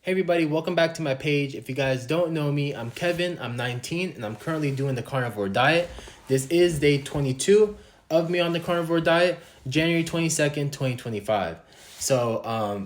Hey everybody, welcome back to my page. If you guys don't know me, I'm Kevin, I'm 19, and I'm currently doing the Carnivore Diet. This is day 22 of me on the Carnivore Diet, January 22nd, 2025. So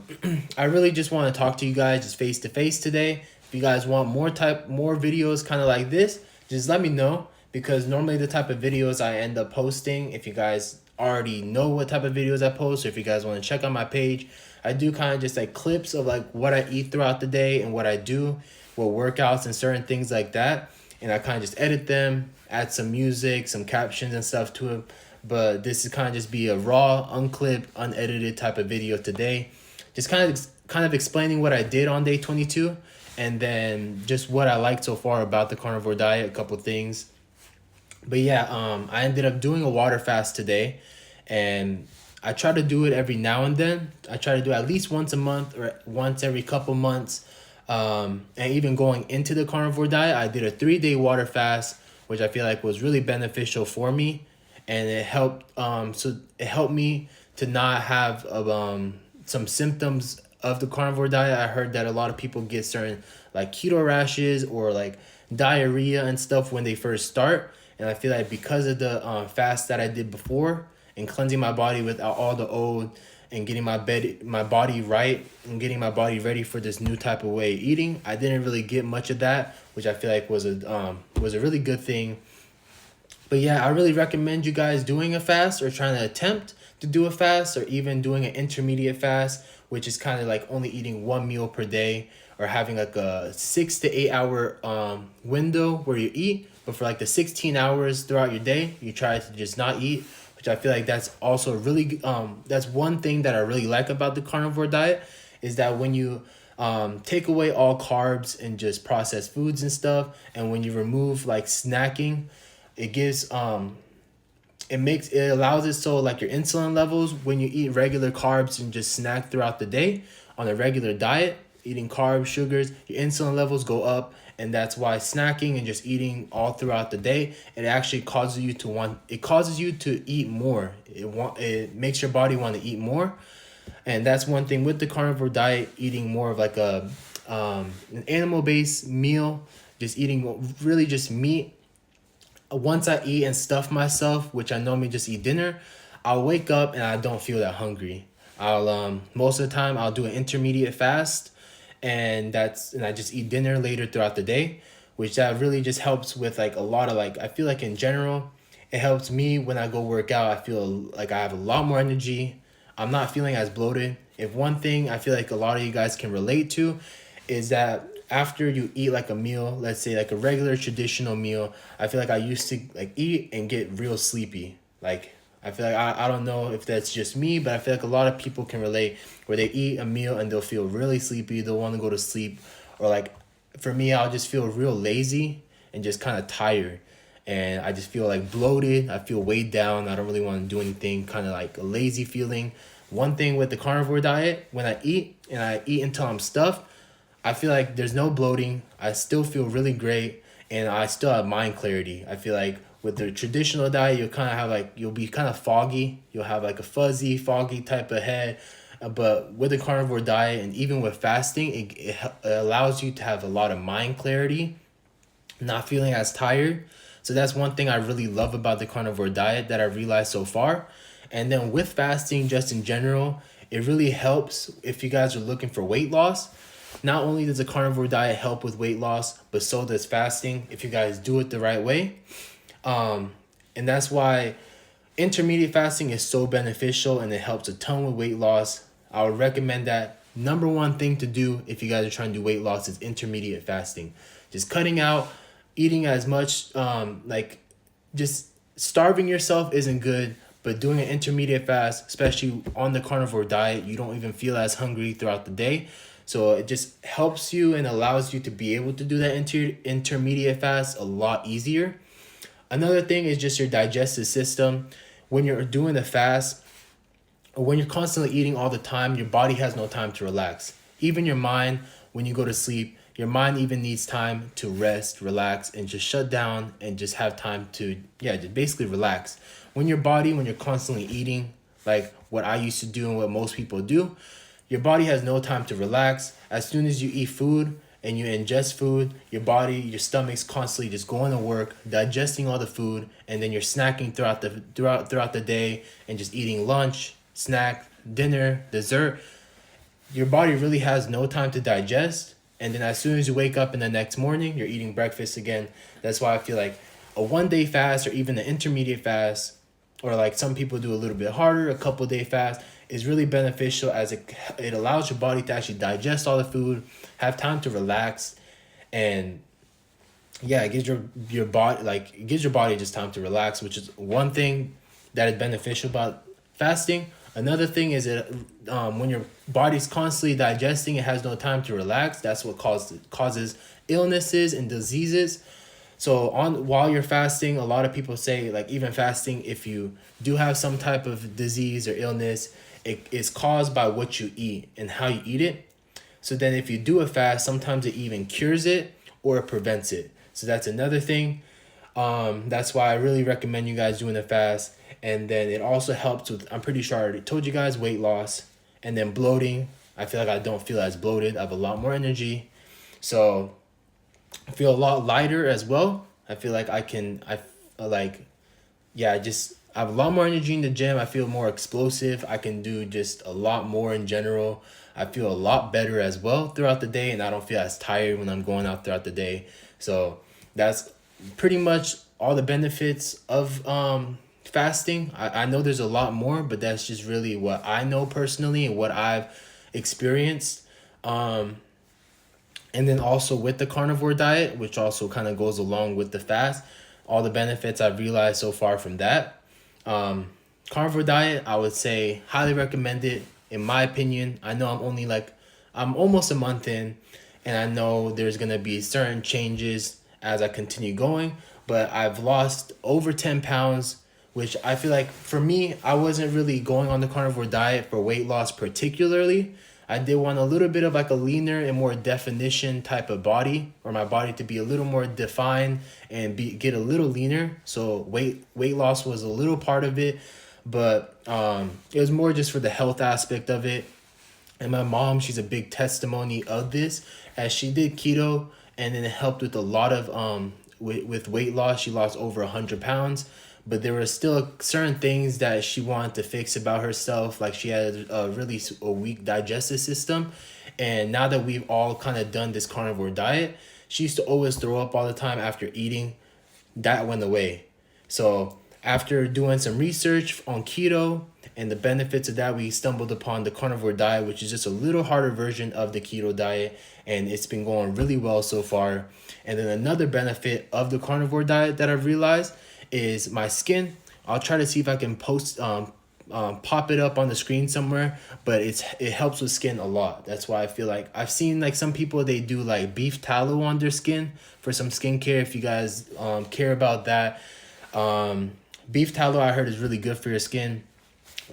I really just want to talk to you guys just face to face today. If you guys want more videos kind of like this, just let me know, because normally the type of videos I end up posting, if you guys already know what type of videos I post, or if you guys want to check out my page, I do kind of just like clips of like what I eat throughout the day and what I do, what workouts and certain things like that. And I kind of just edit them, add some music, some captions and stuff to it. But this is kind of just be a raw, unclipped, unedited type of video today. Just kind of explaining what I did on day 22, and then just what I liked so far about the carnivore diet, a couple things. But yeah, I ended up doing a water fast today, and I try to do it every now and then. I try to do it at least once a month or once every couple months. And even going into the carnivore diet, I did a 3-day water fast, which I feel like was really beneficial for me, and it helped. So it helped me to not have some symptoms of the carnivore diet. I heard that a lot of people get certain like keto rashes or like diarrhea and stuff when they first start. And I feel like because of the fast that I did before and cleansing my body with all the old and getting my body right and getting my body ready for this new type of way of eating, I didn't really get much of that, which I feel like was a really good thing. But yeah, I really recommend you guys doing a fast or trying to attempt to do a fast, or even doing an intermediate fast, which is kind of like only eating one meal per day, or having like a 6 to 8 hour window where you eat, but for like the 16 hours throughout your day, you try to just not eat, which I feel like that's also really that's one thing that I really like about the carnivore diet, is that when you take away all carbs and just processed foods and stuff, and when you remove like snacking, it gives it allows it so like your insulin levels, when you eat regular carbs and just snack throughout the day on a regular diet, eating carbs, sugars, your insulin levels go up. And that's why snacking and just eating all throughout the day, it actually causes you to eat more. It makes your body want to eat more. And that's one thing with the carnivore diet, eating more of like an animal based meal, just eating really just meat. Once I eat and stuff myself, which I normally just eat dinner, I'll wake up and I don't feel that hungry. I'll most of the time I'll do an intermediate fast, and I just eat dinner later throughout the day, which that really just helps with like a lot of like, I feel like in general, it helps me when I go work out. I feel like I have a lot more energy. I'm not feeling as bloated. If one thing I feel like a lot of you guys can relate to is that after you eat like a meal, let's say like a regular traditional meal, I feel like I used to like eat and get real sleepy. Like I feel like I don't know if that's just me, but I feel like a lot of people can relate, where they eat a meal and they'll feel really sleepy, they'll want to go to sleep, or like for me, I'll just feel real lazy and just kind of tired. And I just feel like bloated. I feel weighed down. I don't really want to do anything, kind of like a lazy feeling. One thing with the carnivore diet, when I eat and I eat until I'm stuffed, I feel like there's no bloating. I still feel really great, and I still have mind clarity. I feel like with the traditional diet, you'll be kind of foggy. You'll have like a fuzzy, foggy type of head. But with the carnivore diet and even with fasting, it allows you to have a lot of mind clarity, not feeling as tired. So that's one thing I really love about the carnivore diet that I realized so far. And then with fasting, just in general, it really helps if you guys are looking for weight loss. Not only does the carnivore diet help with weight loss, but so does fasting if you guys do it the right way. And that's why intermediate fasting is so beneficial, and it helps a ton with weight loss. I would recommend that. Number one thing to do if you guys are trying to do weight loss is intermediate fasting. Just cutting out eating as much, like just starving yourself isn't good, but doing an intermediate fast, especially on the carnivore diet, you don't even feel as hungry throughout the day. So it just helps you and allows you to be able to do that intermediate fast a lot easier. Another thing is just your digestive system. When you're doing the fast, or when you're constantly eating all the time, your body has no time to relax. Even your mind, when you go to sleep, your mind even needs time to rest, relax, and just shut down and just have time to, just basically relax. When you're constantly eating, like what I used to do and what most people do, your body has no time to relax. As soon as you eat food and you ingest food, your stomach's constantly just going to work, digesting all the food, and then you're snacking throughout the day and just eating lunch, snack, dinner, dessert. Your body really has no time to digest. And then as soon as you wake up in the next morning, you're eating breakfast again. That's why I feel like a 1 day fast or even an intermediate fast, or like some people do a little bit harder, a couple day fast, is really beneficial, as it allows your body to actually digest all the food, have time to relax, and yeah, it gives your body, like, it gives your body just time to relax, which is one thing that is beneficial about fasting. Another thing is that when your body's constantly digesting, it has no time to relax. That's what causes illnesses and diseases. So while you're fasting, a lot of people say, like, even fasting, if you do have some type of disease or illness, it is caused by what you eat and how you eat it. So then if you do a fast, sometimes it even cures it or it prevents it. So that's another thing. That's why I really recommend you guys doing a fast. And then it also helps with, I'm pretty sure I already told you guys, weight loss. And then bloating. I feel like I don't feel as bloated. I have a lot more energy. So I feel a lot lighter as well. I feel like I have a lot more energy in the gym. I feel more explosive. I can do just a lot more in general. I feel a lot better as well throughout the day, and I don't feel as tired when I'm going out throughout the day. So that's pretty much all the benefits of fasting. I know there's a lot more, but that's just really what I know personally and what I've experienced. And then also with the carnivore diet, which also kind of goes along with the fast, all the benefits I've realized so far from that. Carnivore diet, I would say highly recommend it. In my opinion, I know I'm almost a month in, and I know there's going to be certain changes as I continue going, but I've lost over 10 pounds, which I feel like for me, I wasn't really going on the carnivore diet for weight loss particularly. I did want a little bit of like a leaner and more definition type of body, or my body to be a little more defined and get a little leaner. So weight loss was a little part of it, but it was more just for the health aspect of it. And my mom, she's a big testimony of this, as she did keto, and then it helped with a lot of with weight loss. She lost over 100 pounds. But there were still certain things that she wanted to fix about herself. Like, she had a weak digestive system. And now that we've all kind of done this carnivore diet, she used to always throw up all the time after eating. That went away. So after doing some research on keto and the benefits of that, we stumbled upon the carnivore diet, which is just a little harder version of the keto diet. And it's been going really well so far. And then another benefit of the carnivore diet that I've realized is my skin. I'll try to see if I can pop it up on the screen somewhere, but it helps with skin a lot. That's why I feel like I've seen like some people, they do like beef tallow on their skin for some skincare. If you guys care about that, beef tallow, I heard, is really good for your skin.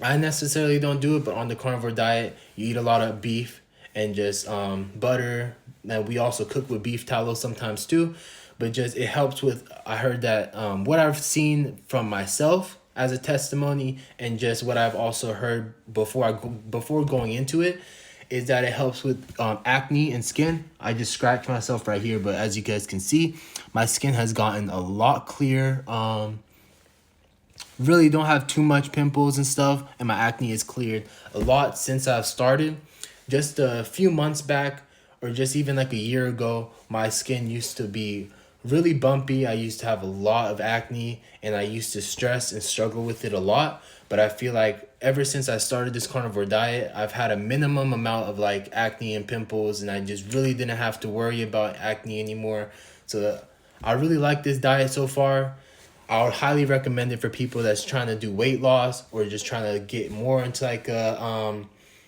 I necessarily don't do it, but on the carnivore diet, you eat a lot of beef and just butter. And we also cook with beef tallow sometimes too. But just it helps with, I heard that what I've seen from myself as a testimony, and just what I've also heard before going into it, is that it helps with acne and skin. I just scratched myself right here, but as you guys can see, my skin has gotten a lot clearer. Really don't have too much pimples and stuff, and my acne is cleared a lot since I've started. Just a few months back, or just even like a year ago, my skin used to be really bumpy. I used to have a lot of acne, and I used to stress and struggle with it a lot. But I feel like ever since I started this carnivore diet, I've had a minimum amount of like acne and pimples, and I just really didn't have to worry about acne anymore. So I really like this diet so far. I would highly recommend it for people that's trying to do weight loss, or just trying to get more into like a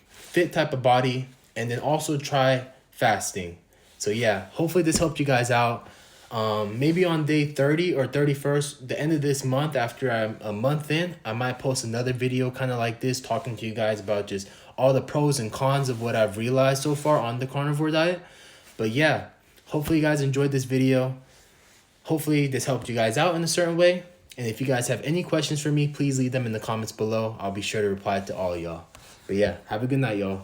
fit type of body, and then also try fasting. So yeah, hopefully this helped you guys out. Maybe on day 30 or 31st, the end of this month, after I'm a month in, I might post another video kind of like this, talking to you guys about just all the pros and cons of what I've realized so far on the carnivore diet. But yeah, hopefully you guys enjoyed this video. Hopefully this helped you guys out in a certain way. And if you guys have any questions for me, please leave them in the comments below. I'll be sure to reply to all of y'all. But yeah, have a good night, y'all.